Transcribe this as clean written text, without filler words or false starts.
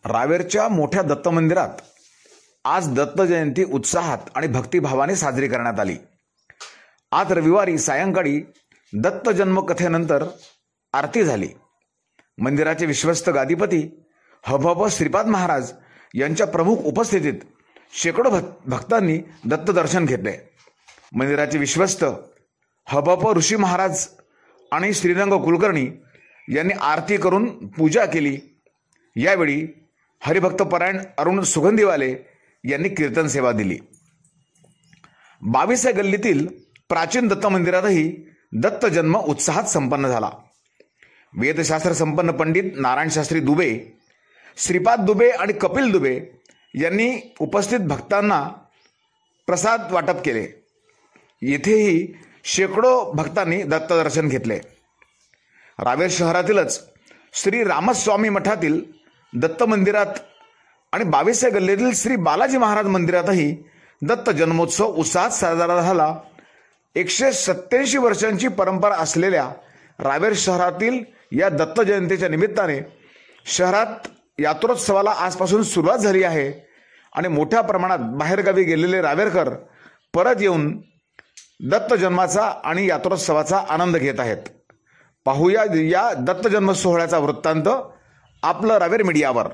रावेरच्या मोठ्या दत्त मंदिरात आज दत्त जयंती उत्साहात आणि भक्तिभावाने साजरी करण्यात आली। आज रविवारी सायंकाळी दत्त जन्मकथेनंतर आरती झाली। मंदिराचे विश्वस्त गादीपती हबहब श्रीपाद महाराज यांच्या प्रमुख उपस्थितीत शेकडो भक्तांनी दत्त दर्शन घेतले। मंदिराचे विश्वस्त हबहब ऋषी महाराज आणि श्रीरंग कुलकर्णी यांनी आरती करून पूजा केली। यावेळी हरिभक्तपरायण अरुण सुगंधीवाले यांनी कीर्तन सेवा दिली। 22 गल्लीतील प्राचीन दत्त मंदिरातही दत्त जन्म उत्साहात संपन्न झाला। वेदशास्त्र संपन्न पंडित नारायण शास्त्री दुबे, श्रीपाद दुबे आणि कपिल दुबे यांनी उपस्थित भक्तांना प्रसाद वाटप केले। येथेही शेकडो भक्तांनी दत्त दर्शन घेतले। रावेर शहरातीलच श्री रामस्वामी मठातील दत्त मंदिरात आणि 22 गल्लीतील श्री बालाजी महाराज मंदिरातही दत्त जन्मोत्सव उत्साहात साजरा झाला। 187 वर्षांची परंपरा असलेल्या रावेर शहरातील या दत्त जयंतीच्या निमित्ताने शहरात यात्रोत्सवाला आजपासून सुरुवात झाली आहे आणि मोठ्या प्रमाणात बाहेरगावी गेलेले रावेरकर परत येऊन दत्त जन्माचा आणि यात्रोत्सवाचा आनंद घेत आहेत। पाहूया या दत्त जन्म सोहळ्याचा वृत्तांत आपलं रावेर मीडियावर।